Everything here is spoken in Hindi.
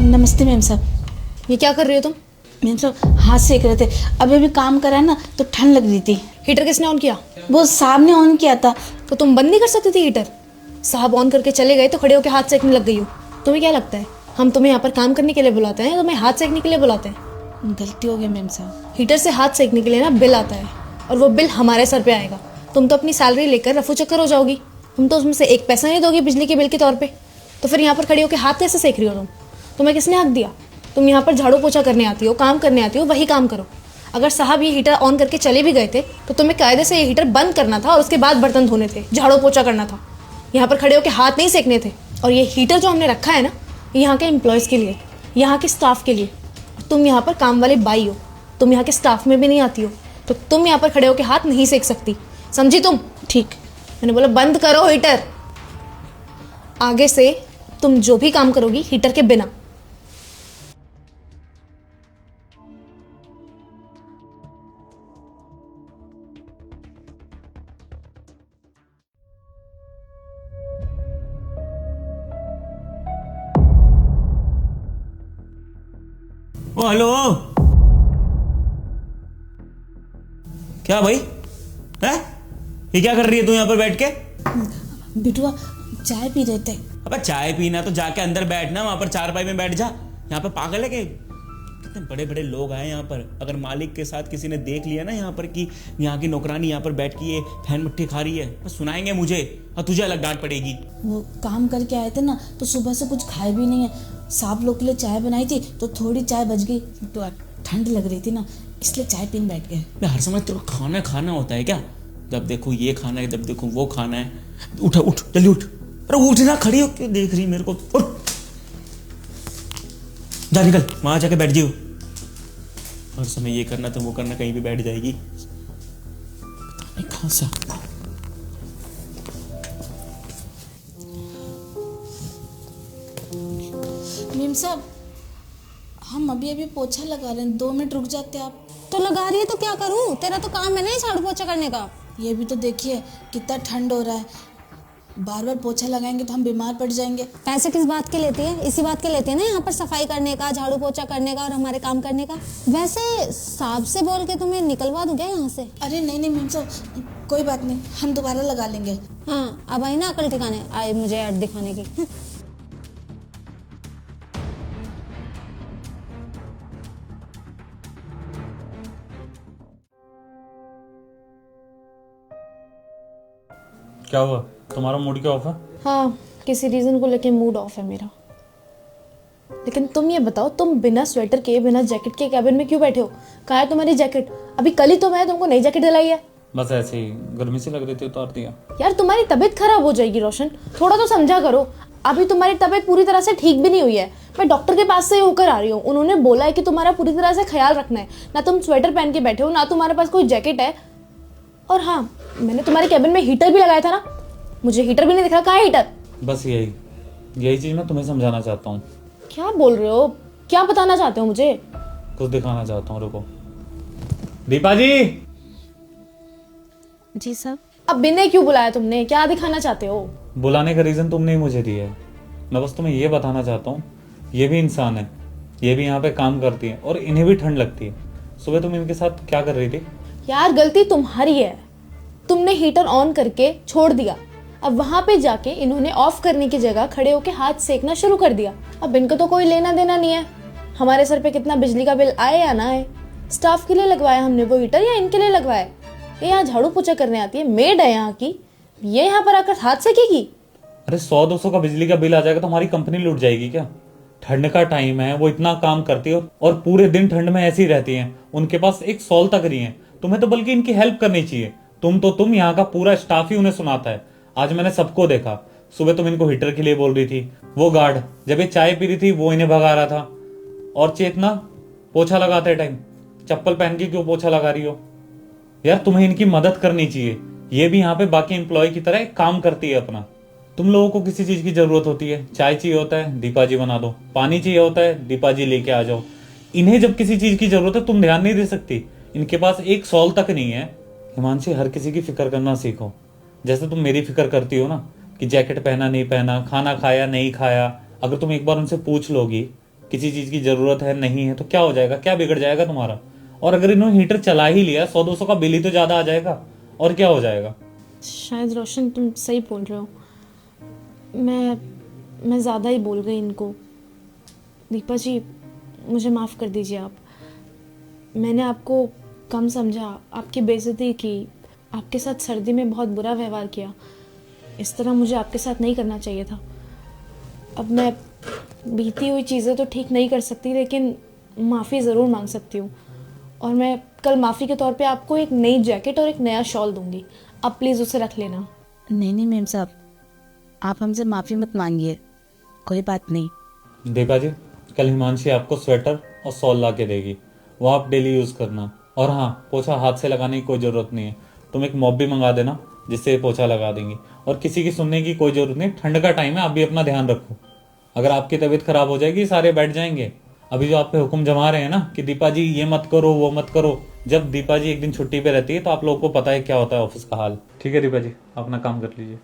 नमस्ते मैम साहब। ये क्या कर रही हो तुम? मैम साहब हाथ सेक रहे थे, अभी अभी काम करा है ना तो ठंड लग रही थी। हीटर किसने ऑन किया? वो साहब ने ऑन किया था। तो तुम बंद नहीं कर सकती थी हीटर? साहब ऑन करके चले गए तो खड़े होकर हाथ सेकने लग गई हो। तुम्हें क्या लगता है हम तुम्हें यहाँ पर काम करने के लिए बुलाते हैं या तुम्हें हाथ सेकने के लिए बुलाते हैं? गलती हो गई मैम साहब। हीटर से हाथ सेकने के लिए ना बिल आता है और वो बिल हमारे सर पे आएगा। तुम तो अपनी सैलरी लेकर रफू चक्कर हो जाओगी। तुम तो उसमें से एक पैसा नहीं दोगी बिजली के बिल के तौर पे। तो फिर यहाँ पर खड़ी होकर हाथ कैसे सेक रही हो तुम? तुम्हें किसने हक दिया? तुम यहाँ पर झाड़ू पोछा करने आती हो, काम करने आती हो, वही काम करो। अगर साहब ये हीटर ऑन करके चले भी गए थे तो तुम्हें कायदे से ये हीटर बंद करना था और उसके बाद बर्तन धोने थे, झाड़ू पोछा करना था। यहाँ पर खड़े होकर हाथ नहीं सेकने थे। और ये हीटर जो हमने रखा है ना, यहाँ के एम्प्लॉयज़ के लिए, यहाँ के स्टाफ के लिए। तुम यहाँ पर काम वाले बाई हो, तुम यहाँ के स्टाफ में भी नहीं आती हो, तो तुम यहाँ पर खड़े होकर हाथ नहीं सेक सकती, समझी तुम? ठीक। मैंने बोला बंद करो हीटर। आगे से तुम जो भी काम करोगी हीटर के बिना। ओ हेलो, क्या भाई है? ये क्या कर रही है तू यहाँ पर बैठ के? बिटुआ चाय पी रहे थे। अबे चाय पीना तो जाके अंदर बैठना, वहां पर चारपाई में बैठ जा। यहाँ पर पागल है कि कितने बड़े बड़े लोग आए यहाँ पर। अगर मालिक के साथ किसी ने देख लिया ना यहाँ पर कि यहाँ की नौकरानी यहाँ पर बैठ के ये फैन मट्टी खा रही है, बस सुनाएंगे मुझे और तुझे अलग डांट पड़ेगी। वो काम करके आए थे ना तो सुबह से कुछ खाए भी नहीं है। साहब लोग के लिए चाय बनाई थी तो थोड़ी चाय बच गई, तो ठंड लग रही थी ना इसलिए चाय पीने बैठ गए। हर समय तेरे को खाना खाना होता है क्या? जब देखो ये खाना है, जब देखो वो खाना है। उठ उठ जल्दी उठ। अरे उठ ना, खड़ी हो क्यों देख रही मेरे को? उठ जा, निकल वहां जाके बैठ जियो। हर समय ये करना तो वो करना, कहीं भी बैठ जाएगी। पता नहीं कहां से। मैम साहब हम अभी अभी पोछा लगा रहे हैं, 2 मिनट रुक जाते आप? तो लगा रही है तो क्या करूं? तेरा तो काम है ना झाड़ू पोछा करने का। ये भी तो देखिए कितना ठंड हो रहा है, बार बार पोछा लगाएंगे तो हम बीमार पड़ जाएंगे। पैसे किस बात के लेती है? इसी बात के लेती है ना, यहाँ पर सफाई करने का, झाड़ू पोछा करने का और हमारे काम करने का। वैसे साहब से बोल के तुम्हें निकलवा दूं क्या यहाँ से? अरे नहीं नहीं मैम साहब कोई बात नहीं, हम दोबारा लगा लेंगे। हाँ अब आई ना अकल ठिकाने, आई मुझे ऐड दिखाने की। क्या हुआ? तुम्हारा मूड क्या ऑफ है? हाँ, किसी रीजन को लेके मूड ऑफ है मेरा। लेकिन तुम ये बताओ, तुम बिना स्वेटर के, बिना जैकेट के कैबिन में क्यों बैठे हो? कहाँ है तुम्हारी जैकेट? अभी कल ही तो मैं तुमको नई जैकेट दिलाई है। बस ऐसे ही गर्मी से लग रही थी, उतार दिया। यार तुम्हारी तबीयत खराब हो जाएगी रोशन, थोड़ा तो समझा करो। अभी तुम्हारी तबीयत पूरी तरह से ठीक भी नहीं हुई है। मैं डॉक्टर के पास से होकर आ रही हूँ, उन्होंने बोला है कि तुम्हारा पूरी तरह से ख्याल रखना है। ना तुम स्वेटर पहन के बैठे हो, ना तुम्हारे पास कोई जैकेट है। और हाँ, मैंने तुम्हारे कैबिन में हीटर भी लगाया था ना, मुझे हीटर भी नहीं दिख रहा। कहाँ है हीटर? बस यही चीज मैं तुम्हें समझाना चाहता हूँ। क्या बोल रहे हो? क्या बताना चाहते हो मुझे? कुछ दिखाना चाहता हूँ, रुको। दीपा जी। जी साहब। अब बिना क्यों बुलाया तुमने? क्या दिखाना चाहते हो? बुलाने का रीजन तुमने ही मुझे दिया है। मैं बस तुम्हें ये बताना चाहता हूँ, ये भी इंसान है, ये भी यहाँ पे काम करती है और इन्हें भी ठंड लगती है। सुबह तुम इनके साथ क्या कर रही थी? यार गलती तुम्हारी है, तुमने हीटर ऑन करके छोड़ दिया। अब वहां पे जाके इन्होंने ऑफ करने की जगह खड़े होके हाथ सेकना शुरू कर दिया। अब इनको तो कोई लेना देना नहीं है हमारे सर पे कितना बिजली का बिल आए या ना आए। स्टाफ के लिए लगवाया हमने वो हीटर या इनके लिए लगवाया? ये यहाँ झाड़ू पोछा करने आती है, मेड है यहाँ की, ये यहाँ पर आकर हाथ सेकेगी? अरे 100-200 का बिजली का बिल आ जाएगा तो हमारी कंपनी लूट जाएगी क्या? ठंड का टाइम है, वो इतना काम करती है और पूरे दिन ठंड में ऐसी रहती है। उनके पास एक सॉल तक नहीं है। तुम्हें तो बल्कि इनकी हेल्प करनी चाहिए। तुम यहाँ का पूरा स्टाफ ही उन्हें सुनाता है। आज मैंने सबको देखा। सुबह तुम इनको हीटर के लिए बोल रही थी, वो गार्ड जब ये चाय पी रही थी वो इन्हें भगा रहा था। और चेतना पोछा लगाते टाइम चप्पल पहन के क्यों पोछा लगा रही हो? यार तुम्हें इनकी मदद करनी चाहिए। ये भी यहाँ पे बाकी एम्प्लॉय की तरह काम करती है अपना। तुम लोगों को किसी चीज की जरूरत होती है, चाय चाहिए होता है दीपा जी बना दो, पानी चाहिए होता है दीपा जी लेके आ जाओ। इन्हें जब किसी चीज की जरूरत है तुम ध्यान नहीं दे सकती। इनके पास एक सॉल तक नहीं है। हिमांशी, हर किसी की फिक्र करना सीखो। जैसे तुम मेरी फिक्र करती हो ना कि जैकेट पहना नहीं पहना, खाना खाया नहीं खाया। अगर तुम एक बार उनसे पूछ लोगी किसी चीज की जरूरत है नहीं है तो क्या हो जाएगा, क्या बिगड़ जाएगा तुम्हारा? और अगर इन्होंने हीटर चला ही लिया 100-200 का बिल ही तो ज्यादा आ जाएगा, और क्या हो जाएगा? शायद रोशन तुम सही बोल रहे हो। मैं ज़्यादा ही बोल गई इनको। दीपा जी मुझे माफ़ कर दीजिए आप। मैंने आपको कम समझा, आपकी बेइज्जती की, आपके साथ सर्दी में बहुत बुरा व्यवहार किया। इस तरह मुझे आपके साथ नहीं करना चाहिए था। अब मैं बीती हुई चीज़ें तो ठीक नहीं कर सकती, लेकिन माफ़ी ज़रूर मांग सकती हूँ। और मैं कल माफ़ी के तौर पे आपको एक नई जैकेट और एक नया शॉल दूंगी। आप प्लीज़ उसे रख लेना। नहीं मैम साहब, आप हमसे माफ़ी मत मांगिए, कोई बात नहीं। दीपा जी, कल हिमांशी आपको स्वेटर और शॉल ला के देगी, वो आप डेली यूज करना। और हाँ, पोछा हाथ से लगाने की कोई जरूरत नहीं है, तुम एक मॉप भी मंगा देना जिससे पोछा लगा देंगी। और किसी की सुनने की कोई जरूरत नहीं, ठंड का टाइम है, आप भी अपना ध्यान रखो। अगर आपकी तबीयत खराब हो जाएगी सारे बैठ जाएंगे। अभी जो आप पे हुक्म जमा रहे हैं ना कि दीपा जी ये मत करो वो मत करो, जब दीपा जी एक दिन छुट्टी पे रहती है तो आप लोगों को पता है क्या होता है ऑफिस का हाल। ठीक है दीपा जी, अपना काम कर लीजिए।